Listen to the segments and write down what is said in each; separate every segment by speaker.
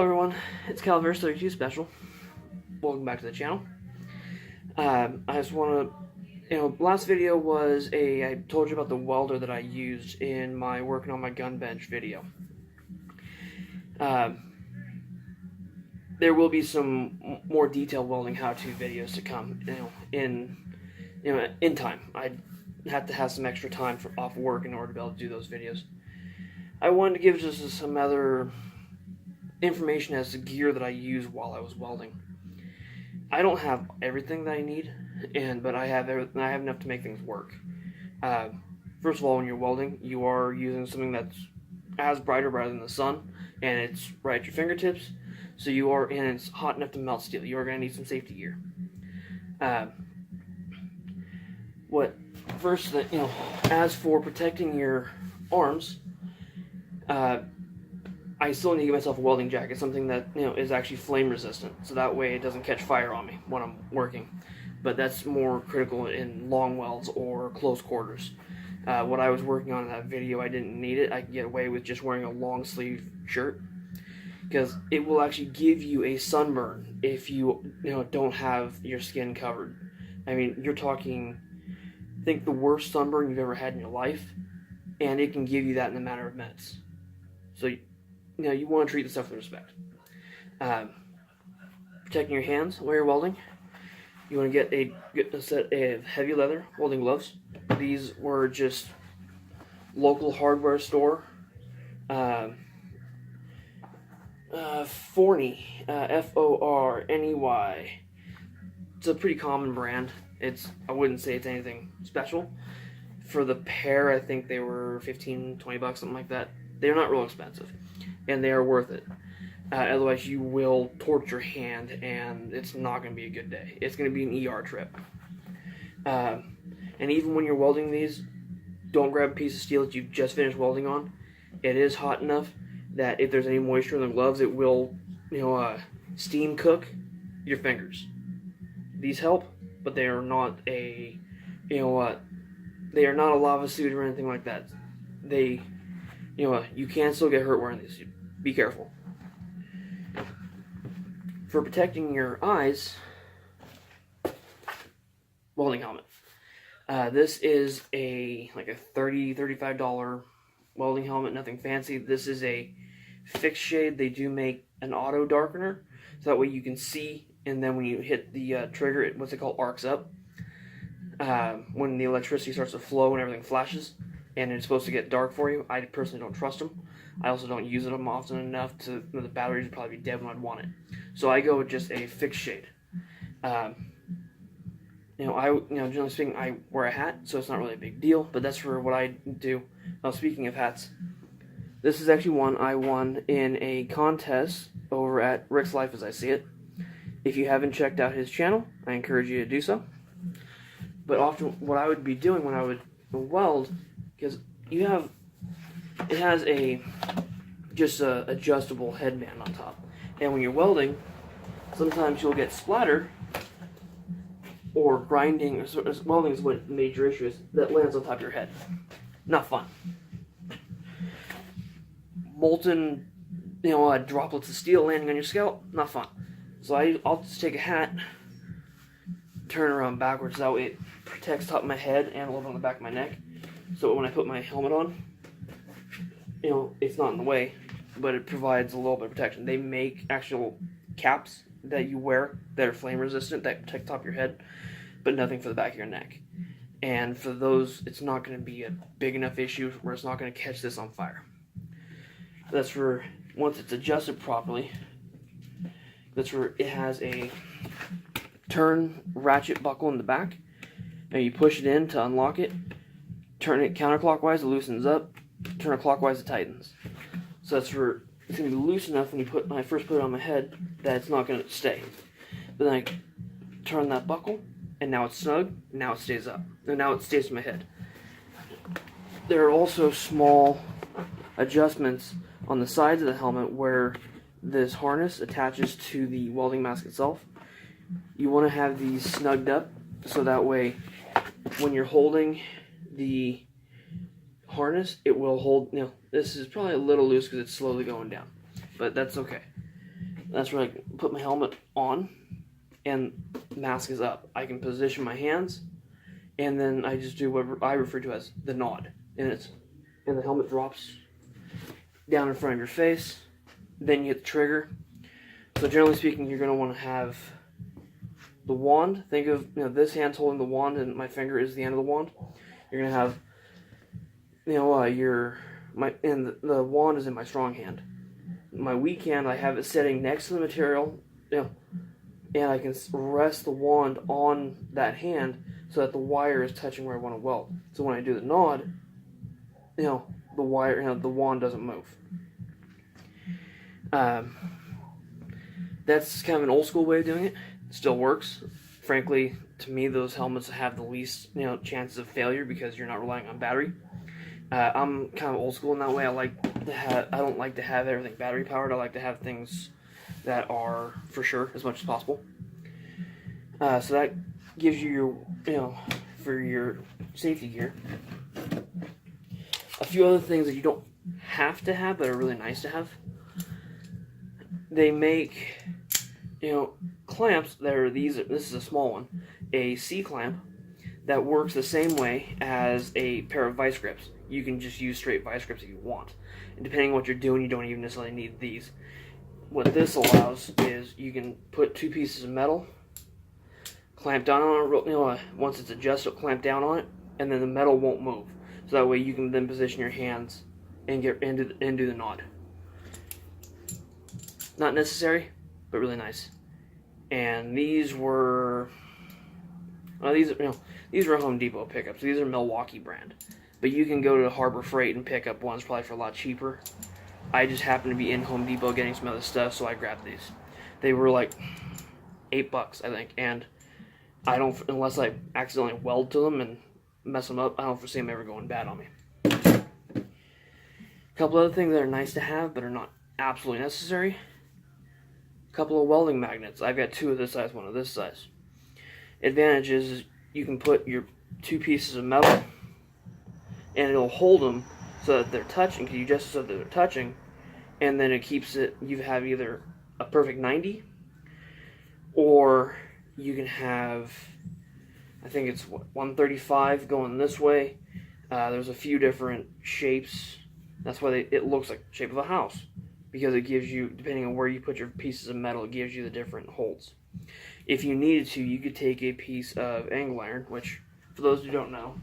Speaker 1: everyone, it's Calaveras32 Special. Welcome back to the channel. I just want to, last video was I told you about the welder that I used in my working on my gun bench video. There will be some more detailed welding how-to videos to come, in time. I have to have some extra time off work in order to be able to do those videos. I wanted to give just some other information as to gear that I use while I was welding. I don't have everything that I need, but I have enough to make things work. First of all, when you're welding, you are using something that's as brighter than the sun, and it's right at your fingertips. So and it's hot enough to melt steel. You are going to need some safety gear. As for protecting your arms, I still need to get myself a welding jacket, something that is actually flame resistant, so that way it doesn't catch fire on me when I'm working. But that's more critical in long welds or close quarters. What I was working on in that video, I didn't need it. I could get away with just wearing a long sleeve shirt, because it will actually give you a sunburn if you don't have your skin covered. I mean, you're talking, think the worst sunburn you've ever had in your life, and it can give you that in a matter of minutes. So you want to treat the stuff with respect. Protecting your hands while you're welding, you want to get a set of heavy leather welding gloves. These were just local hardware store. Forney, F-O-R-N-E-Y. It's a pretty common brand. I wouldn't say it's anything special. For the pair, I think they were $15, $20, something like that. They're not real expensive, and they are worth it. Otherwise, you will torch your hand, and it's not going to be a good day. It's going to be an ER trip. And even when you're welding these, don't grab a piece of steel that you've just finished welding on. It is hot enough that if there's any moisture in the gloves, it will, steam cook your fingers. These help, but they are not they are not a lava suit or anything like that. You can still get hurt wearing these. Be careful. For protecting your eyes, welding helmet. This is a $30-$35 welding helmet, nothing fancy. This is a fixed shade. They do make an auto darkener, so that way you can see, and then when you hit the trigger, it arcs up. When the electricity starts to flow and everything flashes, and it's supposed to get dark for you. I personally don't trust them. I also don't use them often enough the batteries would probably be dead when I'd want it. So I go with just a fixed shade. Generally speaking, I wear a hat, so it's not really a big deal, but that's for what I do. Now, speaking of hats, this is actually one I won in a contest over at Rick's Life as I See It. If you haven't checked out his channel, I encourage you to do so. But often what I would be doing when I would weld, because it has a adjustable headband on top, and when you're welding, sometimes you'll get splatter or grinding. Welding is what the major issue is, that lands on top of your head. Not fun. Molten, droplets of steel landing on your scalp. Not fun. So I'll just take a hat, turn around backwards. That way it protects the top of my head and a little bit on the back of my neck. So when I put my helmet on, it's not in the way, but it provides a little bit of protection. They make actual caps that you wear that are flame resistant, that protect the top of your head, but nothing for the back of your neck. And for those, it's not going to be a big enough issue where it's not going to catch this on fire. That's for, once it's adjusted properly, that's where it has a turn ratchet buckle in the back, and you push it in to unlock it. Turn it counterclockwise, it loosens up. Turn it clockwise, it tightens. So that's where it's going to be loose enough when I first put it on my head that it's not going to stay. But then I turn that buckle, and now it's snug, and now it stays up. And now it stays to my head. There are also small adjustments on the sides of the helmet where this harness attaches to the welding mask itself. You want to have these snugged up so that way when you're holding the harness, it will hold. This is probably a little loose because it's slowly going down, but that's okay. That's where I put my helmet on, and mask is up. I can position my hands, and then I just do what I refer to as the nod, and the helmet drops down in front of your face. Then you hit the trigger. So generally speaking, you're going to want to have the wand. Think of this hand's holding the wand, and my finger is the end of the wand. You're going to have the wand is in my strong hand. My weak hand, I have it sitting next to the material, and I can rest the wand on that hand so that the wire is touching where I want to weld. So when I do the nod, the wand doesn't move. That's kind of an old school way of doing it. It still works. Frankly, to me, those helmets have the least chances of failure because you're not relying on battery. I'm kind of old school in that way. I don't like to have everything battery powered. I like to have things that are for sure as much as possible. So that gives you for your safety gear. A few other things that you don't have to have but are really nice to have. They make clamps that are these. This is a small one, a C clamp that works the same way as a pair of vice grips. You can just use straight vice grips if you want. And depending on what you're doing, you don't even necessarily need these. What this allows is you can put two pieces of metal, clamp down on it, once it's adjusted, clamp down on it, and then the metal won't move. So that way you can then position your hands and get into the nod. Not necessary, but really nice. And these were these were Home Depot pickups. These are Milwaukee brand, but you can go to Harbor Freight and pick up ones probably for a lot cheaper. I just happened to be in Home Depot getting some other stuff, so I grabbed these. They were like $8, I think, and I don't, unless I accidentally weld to them and mess them up, I don't foresee them ever going bad on me. A couple other things that are nice to have but are not absolutely necessary. A couple of welding magnets. I've got two of this size, one of this size. Advantage is you can put your two pieces of metal and it'll hold them so that they're touching, because you just so that they're touching, and then it keeps it, you have either a perfect 90, or you can have, I think it's 135 going this way. There's a few different shapes. That's why it looks like the shape of a house, because it gives you, depending on where you put your pieces of metal, it gives you the different holds. If you needed to, you could take a piece of angle iron, which, for those who don't know,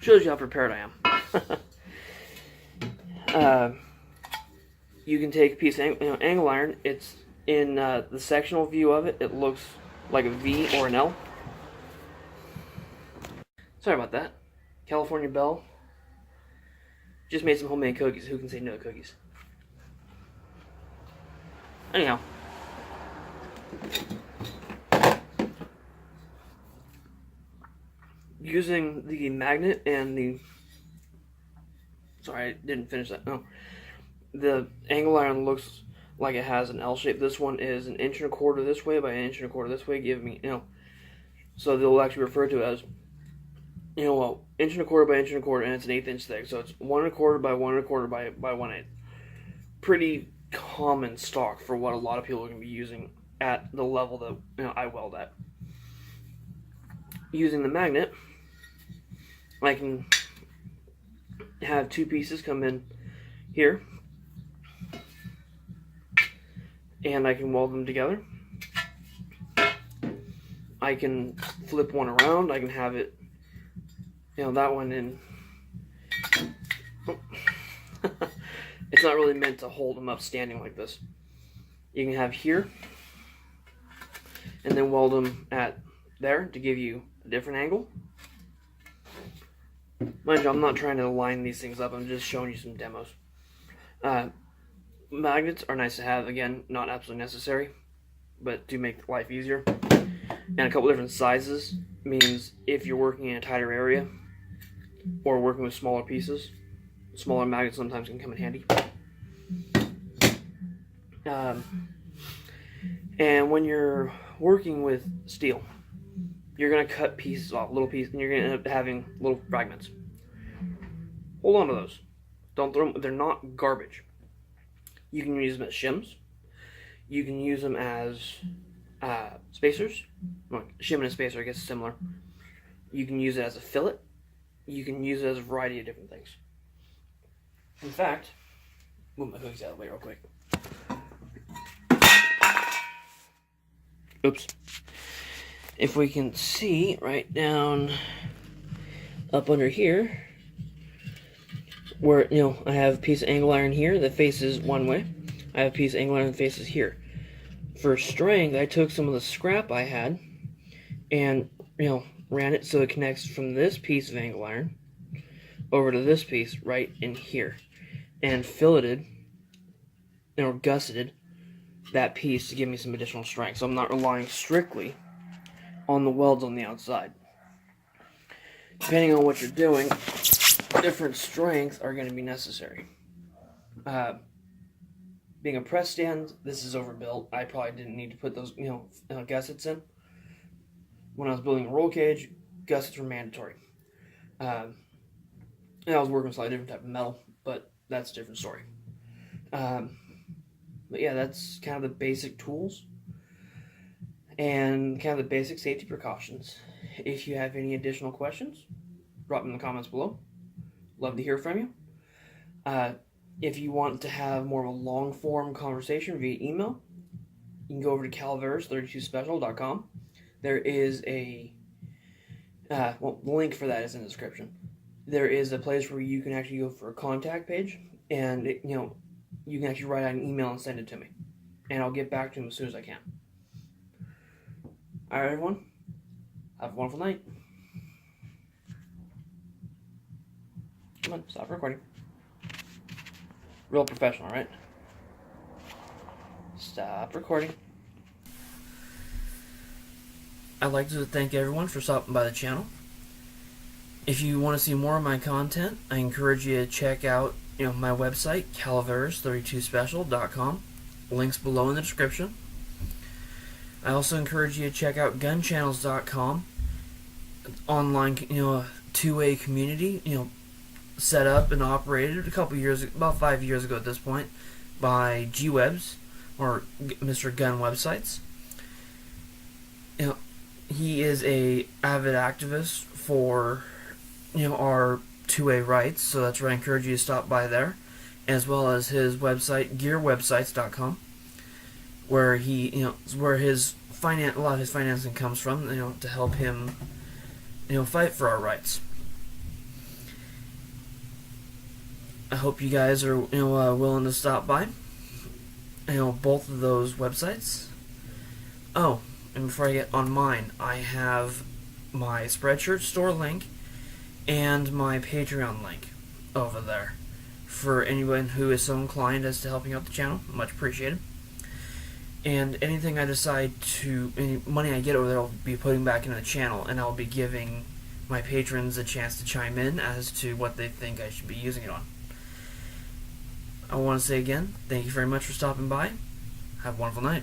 Speaker 1: shows you how prepared I am. You can take a piece of angle iron. It's in the sectional view of it. It looks like a V or an L. Sorry about that. California Belle just made some homemade cookies. Who can say no to cookies? Anyhow. Using the magnet and the... Sorry, I didn't finish that. No. The angle iron looks like it has an L shape. This one is 1 1/4 inches this way by 1 1/4 inches this way. Give me, so they'll actually refer to it as, 1 1/4 inches by 1 1/4 inches, and it's an 1/8 inch thick. So it's 1 1/4 by 1 1/4 by 1/8. Pretty common stock for what a lot of people are going to be using at the level that I weld at. Using the magnet, I can have two pieces come in here, and I can weld them together. I can flip one around. I can have it, that one in. It's not really meant to hold them up standing like this. You can have here, and then weld them at there to give you a different angle. Mind you, I'm not trying to line these things up. I'm just showing you some demos. Magnets are nice to have. Again, not absolutely necessary, but do make life easier. And a couple different sizes means if you're working in a tighter area or working with smaller pieces, smaller magnets sometimes can come in handy. And when you're working with steel, you're going to cut pieces off, little pieces, and you're going to end up having little fragments. Hold on to those. Don't throw them. They're not garbage. You can use them as shims. You can use them as spacers. Well, shim and a spacer, I guess, is similar. You can use it as a fillet. You can use it as a variety of different things. In fact, move my hooks out of the way real quick. Oops. If we can see right down up under here, where, I have a piece of angle iron here that faces one way. I have a piece of angle iron that faces here. For strength, I took some of the scrap I had and, ran it so it connects from this piece of angle iron over to this piece right in here, and filleted or gusseted that piece to give me some additional strength. So I'm not relying strictly on the welds on the outside. Depending on what you're doing, different strengths are going to be necessary. Being a press stand, this is overbuilt. I probably didn't need to put those, gussets in. When I was building a roll cage, gussets were mandatory. And I was working with a slightly different type of metal, but that's a different story. But yeah, that's kind of the basic tools and kind of the basic safety precautions. If you have any additional questions, drop them in the comments below. Love to hear from you. If you want to have more of a long-form conversation via email, you can go over to calaveras32special.com. There is a, the link for that is in the description. There is a place where you can actually go for a contact page, and you can actually write out an email and send it to me, and I'll get back to them as soon as I can. All right, everyone, have a wonderful night. Come on, stop recording. Real professional, right? Stop recording. I'd like to thank everyone for stopping by the channel. If you want to see more of my content, I encourage you to check out my website, calaveras32special.com. Links below in the description. I also encourage you to check out gunchannels.com. Online, two-way community, set up and operated about 5 years ago at this point, by G-Webs, or Mr. Gun Websites. He is a avid activist for our two-way rights, so that's where I encourage you to stop by there, as well as his website, gearwebsites.com, where where a lot of his financing comes from, to help him fight for our rights. I hope you guys are willing to stop by both of those websites. Oh, and before I get on mine, I have my Spreadshirt store link and my Patreon link over there for anyone who is so inclined as to helping out the channel. Much appreciated. And anything I decide any money I get over there, I'll be putting back into the channel, and I'll be giving my patrons a chance to chime in as to what they think I should be using it on. I want to say again, thank you very much for stopping by. Have a wonderful night.